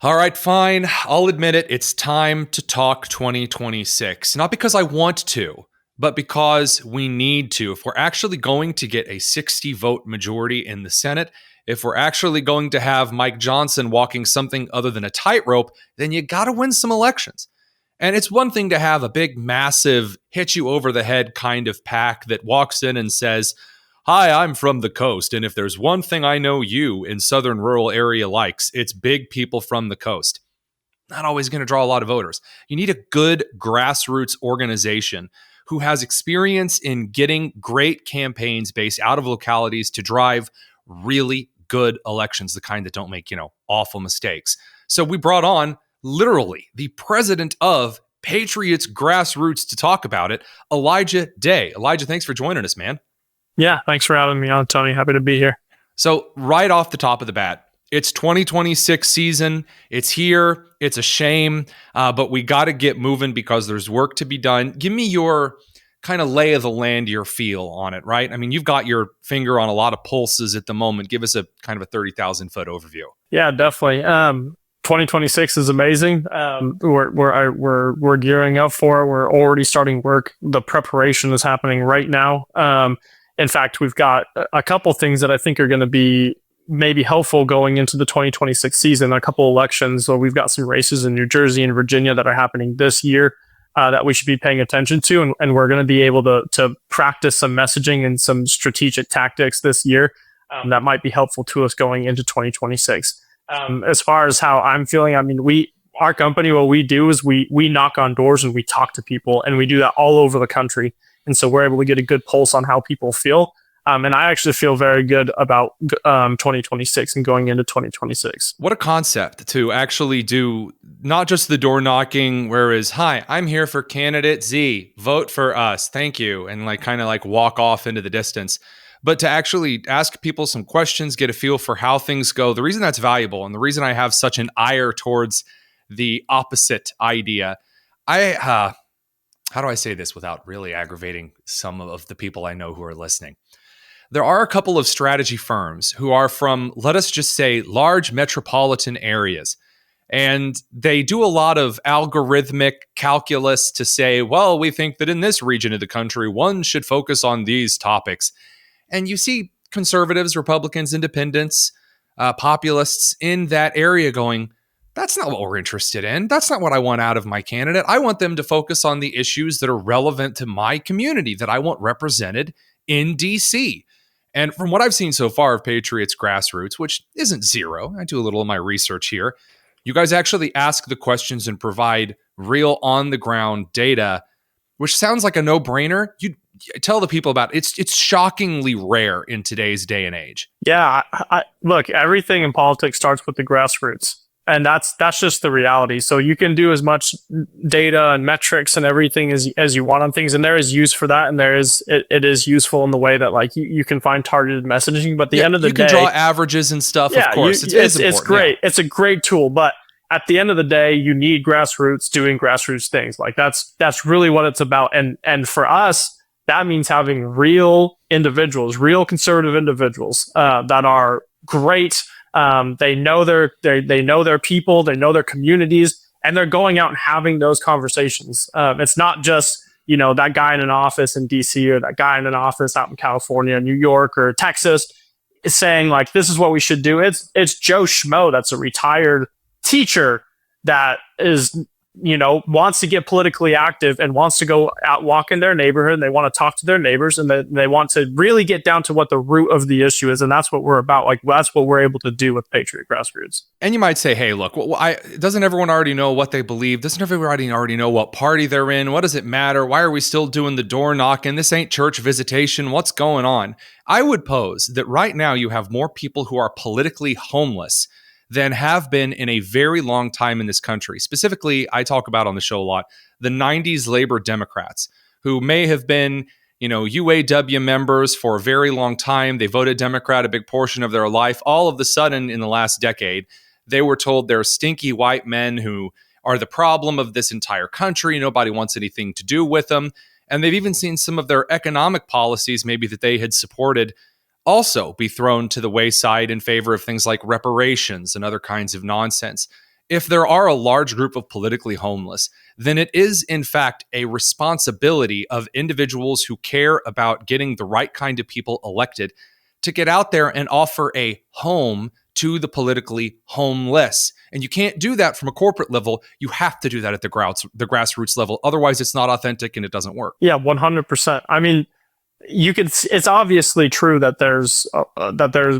All right, fine. I'll admit it. It's time to talk 2026. Not because I want to, but because we need to. If we're actually going to get a 60 vote majority in the Senate, if we're actually going to have Mike Johnson walking something other than a tightrope, then you got to win some elections. And it's one thing to have a big, massive, hit you over the head kind of pack that walks in and says, "Hi, I'm from the coast, and if there's one thing I know you in southern rural area likes, it's big people from the coast." Not always going to draw a lot of voters. You need a good grassroots organization who has experience in getting great campaigns based out of localities to drive really good elections, the kind that don't make, awful mistakes. So we brought on literally the president of Patriots Grassroots to talk about it, Elijah Day. Elijah, thanks for joining us, man. Yeah, thanks for having me on, Tony. Happy to be here. So right off the top of the bat, it's 2026 season. It's here. It's a shame, but we got to get moving because there's work to be done. Give me your kind of lay of the land, your feel on it, right? I mean, you've got your finger on a lot of pulses at the moment. Give us a kind of a 30,000 foot overview. Yeah, definitely. 2026 is amazing. We're gearing up for it. We're already starting work. The preparation is happening right now. In fact, we've got a couple things that I think are going to be maybe helpful going into the 2026 season, a couple elections. So we've got some races in New Jersey and Virginia that are happening this year that we should be paying attention to. And we're going to be able to practice some messaging and some strategic tactics this year that might be helpful to us going into 2026. As far as how I'm feeling, I mean, our company, what we do is we knock on doors and we talk to people, and we do that all over the country. And so we're able to get a good pulse on how people feel. And I actually feel very good about 2026 and going into 2026. What a concept to actually do not just the door knocking, whereas, "Hi, I'm here for candidate Z, vote for us, thank you," and kind of walk off into the distance, but to actually ask people some questions, get a feel for how things go. The reason that's valuable, and the reason I have such an ire towards the opposite idea, how do I say this without really aggravating some of the people I know who are listening? There are a couple of strategy firms who are from, let us just say, large metropolitan areas. And they do a lot of algorithmic calculus to say, well, we think that in this region of the country, one should focus on these topics. And you see conservatives, Republicans, independents, populists in that area going, "That's not what we're interested in. That's not what I want out of my candidate. I want them to focus on the issues that are relevant to my community that I want represented in DC." And from what I've seen so far of Patriots Grassroots, which isn't zero, I do a little of my research here, you guys actually ask the questions and provide real on-the-ground data, which sounds like a no-brainer. You tell the people about it. It's shockingly rare in today's day and age. Yeah, look, everything in politics starts with the grassroots. And that's just the reality. So you can do as much data and metrics and everything as you want on things, and there is use for that, and it is useful in the way that you can find targeted messaging. But at the end of the day, you can draw averages and stuff. Yeah, of course, it's great. Yeah. It's a great tool, but at the end of the day, you need grassroots doing grassroots things. That's really what it's about. And for us, that means having real individuals, real conservative individuals that are great. They know their people, they know their communities, and they're going out and having those conversations. It's not just, that guy in an office in DC or that guy in an office out in California, New York, or Texas is saying this is what we should do. It's Joe Schmo that's a retired teacher that is, wants to get politically active and wants to go out, walk in their neighborhood, and they want to talk to their neighbors, and they want to really get down to what the root of the issue is. And that's what we're about. That's what we're able to do with Patriot Grassroots. And you might say, hey, look, doesn't everyone already know what they believe? Doesn't everyone already know what party they're in? What does it matter? Why are we still doing the door knocking? This ain't church visitation. What's going on? I would pose that right now you have more people who are politically homeless than have been in a very long time in this country. Specifically, I talk about on the show a lot, the 90s labor Democrats who may have been, UAW members for a very long time. They voted Democrat a big portion of their life. All of a sudden, in the last decade, they were told they're stinky white men who are the problem of this entire country. Nobody wants anything to do with them. And they've even seen some of their economic policies, maybe that they had supported, also be thrown to the wayside in favor of things like reparations and other kinds of nonsense. if there are a large group of politically homeless, then it is, in fact, a responsibility of individuals who care about getting the right kind of people elected to get out there and offer a home to the politically homeless. And you can't do that from a corporate level. You have to do that at the grassroots level. Otherwise, it's not authentic and it doesn't work. Yeah, 100%. I mean, it's obviously true that there's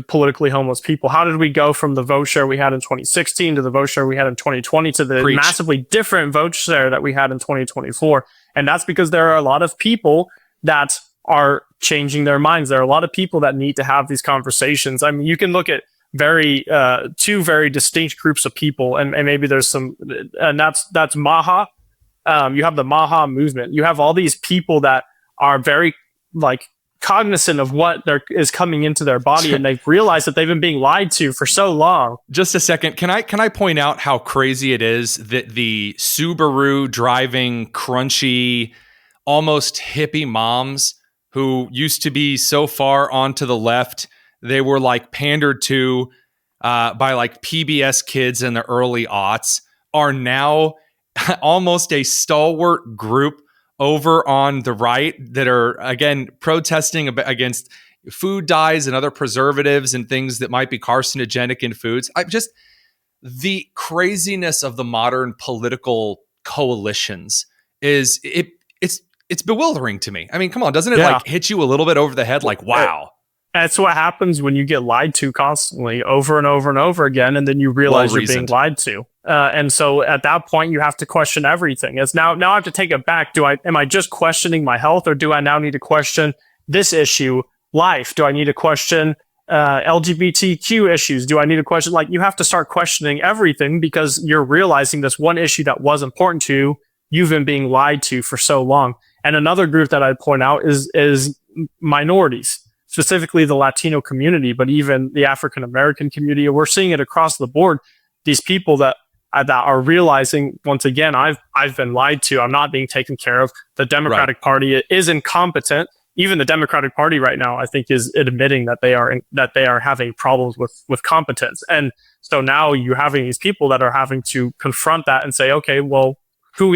politically homeless people. How did we go from the vote share we had in 2016 to the vote share we had in 2020 to the Preach. massively different vote share that we had in 2024? And that's because there are a lot of people that are changing their minds. There are a lot of people that need to have these conversations. I mean, you can look at two very distinct groups of people, and maybe there's some, and that's Maha. You have the Maha movement. You have all these people that are very cognizant of what is coming into their body, and they've realized that they've been being lied to for so long. Just a second. Can I point out how crazy it is that the Subaru driving crunchy, almost hippie moms who used to be so far onto the left, they were pandered to by PBS kids in the early aughts, are now almost a stalwart group over on the right that are, again, protesting against food dyes and other preservatives and things that might be carcinogenic in foods. The craziness of the modern political coalitions it's bewildering to me. I mean, come on, doesn't it hit you a little bit over the head? Wow. That's what happens when you get lied to constantly over and over and over again, and then you realize you're being lied to. And so at that point, you have to question everything. It's now I have to take it back. Am I just questioning my health, or do I now need to question this issue, life? Do I need to question LGBTQ issues? Do I need to question, you have to start questioning everything, because you're realizing this one issue that was important to you, you've been being lied to for so long. And another group that I'd point out is minorities, specifically the Latino community, but even the African American community. We're seeing it across the board. These people that are realizing, once again, I've been lied to. I'm not being taken care of. The Democratic Party is incompetent. Even the Democratic Party right now, I think, is admitting that they are having problems with competence. And so now you're having these people that are having to confront that and say, okay, well, who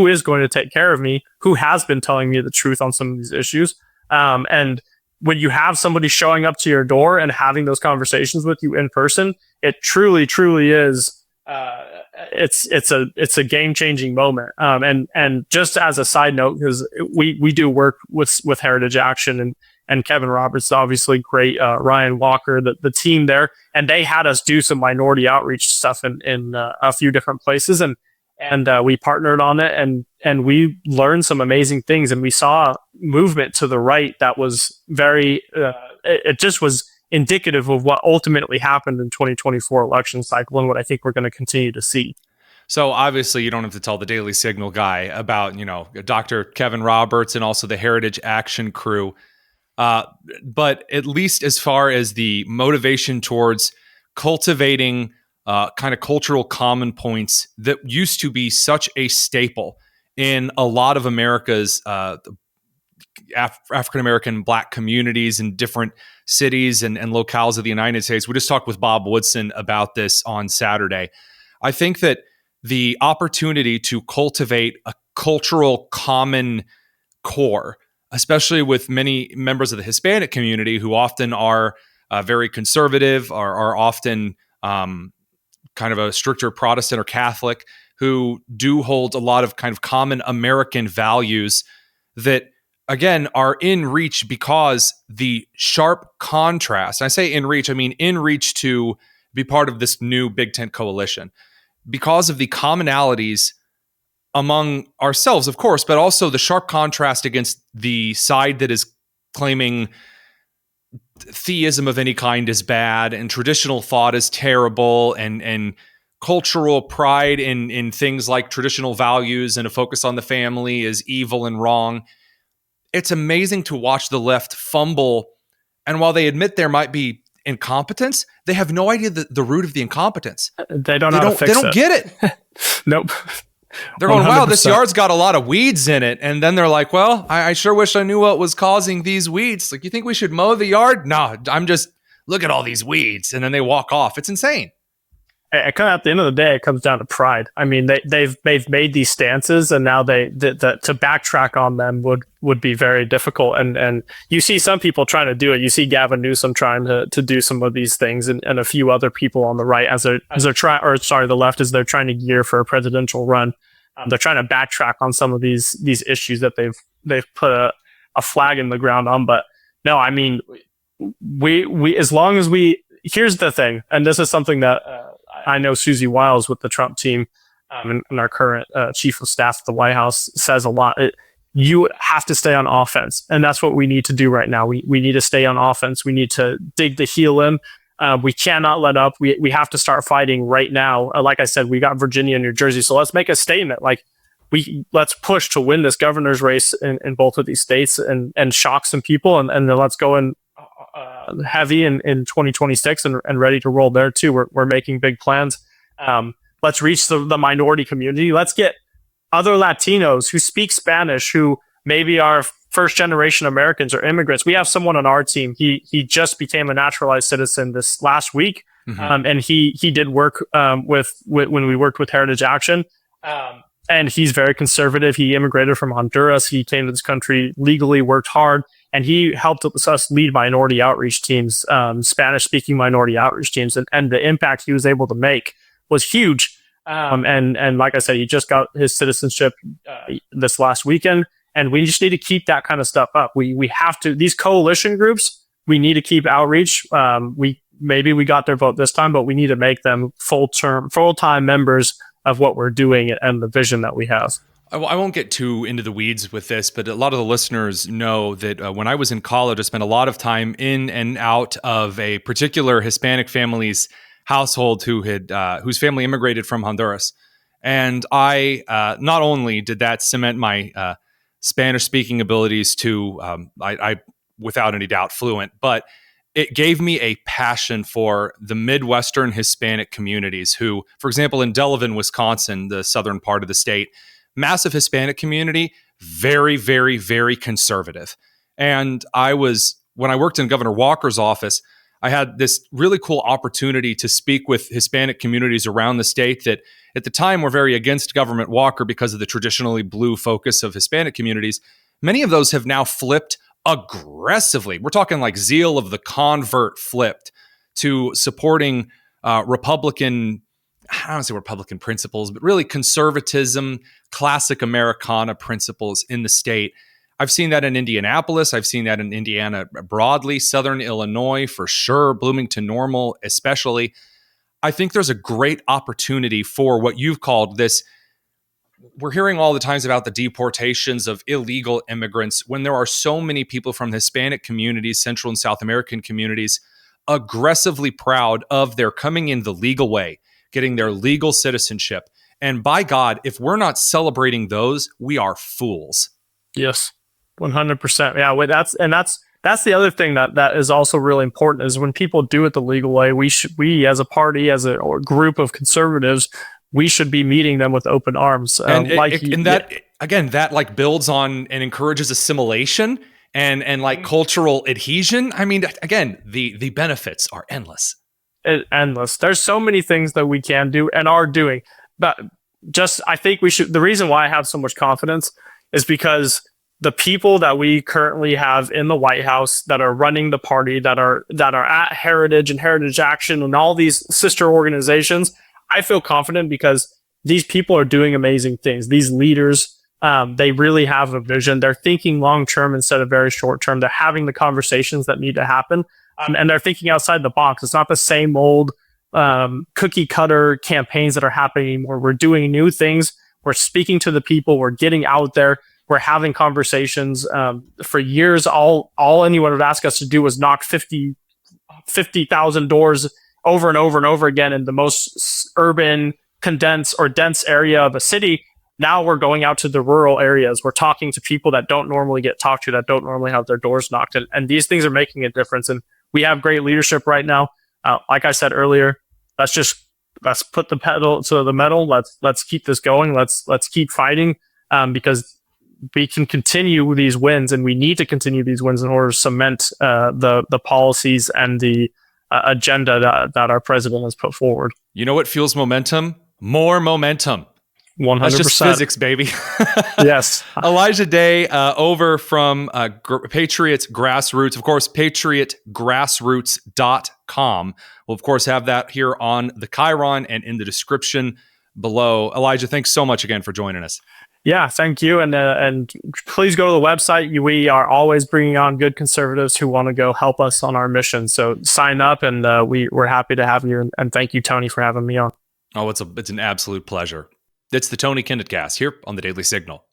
is going to take care of me? Who has been telling me the truth on some of these issues? And when you have somebody showing up to your door and having those conversations with you in person, it truly, truly is. It's a game-changing moment. And just as a side note, because we do work with Heritage Action and Kevin Roberts, obviously great, Ryan Walker, the team there, and they had us do some minority outreach stuff in a few different places, and we partnered on it, and we learned some amazing things, and we saw movement to the right that was very, it just was indicative of what ultimately happened in 2024 election cycle, and what I think we're going to continue to see. So obviously you don't have to tell the Daily Signal guy about, Dr. Kevin Roberts and also the Heritage Action crew. But at least as far as the motivation towards cultivating kind of cultural common points that used to be such a staple in a lot of America's African-American Black communities in different cities and locales of the United States. We just talked with Bob Woodson about this on Saturday. I think that the opportunity to cultivate a cultural common core, especially with many members of the Hispanic community who often are very conservative, are often kind of a stricter Protestant or Catholic, who do hold a lot of kind of common American values that, again, are in reach because the sharp contrast, and I say in reach, I mean in reach to be part of this new Big Tent coalition, because of the commonalities among ourselves, of course, but also the sharp contrast against the side that is claiming theism of any kind is bad and traditional thought is terrible, and cultural pride in things like traditional values and a focus on the family is evil and wrong. It's amazing to watch the left fumble. And while they admit there might be incompetence, they have no idea the root of the incompetence. They don't get it. Nope. They're going, wow, this yard's got a lot of weeds in it. And then they're like, well, I sure wish I knew what was causing these weeds. Like, you think we should mow the yard? No, look at all these weeds. And then they walk off. It's insane. At the end of the day, it comes down to pride. I mean, they've made these stances, and now to backtrack on them would be very difficult. And you see some people trying to do it. You see Gavin Newsom trying to do some of these things, and a few other people on the right the left, as they're trying to gear for a presidential run. They're trying to backtrack on some of these issues that they've put a flag in the ground on. But no, I mean, we as long as here's the thing, and this is something that I know Susie Wiles with the Trump team and our current chief of staff at the White House says a lot. You have to stay on offense, and that's what we need to do right now. We need to stay on offense. We need to dig the heel in. We cannot let up. We have to start fighting right now. Like I said, we got Virginia and New Jersey, so let's make a statement. Like let's push to win this governor's race in both of these states and shock some people, and then let's go in heavy in 2026 and ready to roll there too. We're making big plans. Let's reach the minority community. Let's get other Latinos who speak Spanish, who maybe are first generation Americans or immigrants. We have someone on our team. He just became a naturalized citizen this last week. Mm-hmm. And he did work with when we worked with Heritage Action. And he's very conservative. He immigrated from Honduras. He came to this country legally, worked hard, and he helped us lead minority outreach teams, Spanish-speaking minority outreach teams, and the impact he was able to make was huge. And like I said, he just got his citizenship this last weekend, and we just need to keep that kind of stuff up. We have to, these coalition groups, we need to keep outreach. Maybe we got their vote this time, but we need to make them full-time members of what we're doing and the vision that we have. I won't get too into the weeds with this, but a lot of the listeners know that when I was in college, I spent a lot of time in and out of a particular Hispanic family's household whose family immigrated from Honduras. And I not only did that cement my Spanish speaking abilities to, I without any doubt, fluent, but it gave me a passion for the Midwestern Hispanic communities who, for example, in Delavan, Wisconsin, the southern part of the state, massive Hispanic community, very, very, very conservative. And when I worked in Governor Walker's office, I had this really cool opportunity to speak with Hispanic communities around the state that at the time were very against Governor Walker because of the traditionally blue focus of Hispanic communities. Many of those have now flipped aggressively. We're talking like zeal of the convert flipped to supporting Republican, I don't want to say Republican principles, but really conservatism, classic Americana principles in the state. I've seen that in Indianapolis. I've seen that in Indiana broadly, Southern Illinois for sure, Bloomington Normal especially. I think there's a great opportunity for what you've called this. We're hearing all the times about the deportations of illegal immigrants when there are so many people from Hispanic communities, Central and South American communities, aggressively proud of their coming in the legal way, getting their legal citizenship. And by God, if we're not celebrating those, we are fools. Yes, 100%. Yeah, that's the other thing that is also really important is when people do it the legal way, we as a party, as a group of conservatives, we should be meeting them with open arms. That like builds on and encourages assimilation and like cultural adhesion. I mean, again, the benefits are endless. Endless. There's so many things that we can do and are doing. But I think we should, the reason why I have so much confidence is because the people that we currently have in the White House that are running the party, that are at Heritage and Heritage Action and all these sister organizations, I feel confident because these people are doing amazing things. These leaders, they really have a vision. They're thinking long-term instead of very short-term. They're having the conversations that need to happen. And they're thinking outside the box. It's not the same old cookie cutter campaigns that are happening anymore. We're doing new things. We're speaking to the people. We're getting out there. We're having conversations. For years, all anyone would ask us to do was knock 50,000 doors over and over and over again in the most urban, condensed, or dense area of a city. Now we're going out to the rural areas. We're talking to people that don't normally get talked to, that don't normally have their doors knocked. And these things are making a difference. And we have great leadership right now. Like I said earlier, let's put the pedal to the metal. Let's keep this going. Let's keep fighting because we can continue these wins, and we need to continue these wins in order to cement the policies and the agenda that our president has put forward. You know what fuels momentum? More momentum. 100%. That's just physics, baby. Yes. Elijah Day over from Patriots Grassroots. Of course, patriotgrassroots.com. We'll, of course, have that here on the Chiron and in the description below. Elijah, thanks so much again for joining us. Yeah, thank you. And please go to the website. We are always bringing on good conservatives who want to go help us on our mission. So sign up, and we're happy to have you. And thank you, Tony, for having me on. Oh, it's an absolute pleasure. It's the Tony Kinnett Cast here on the Daily Signal.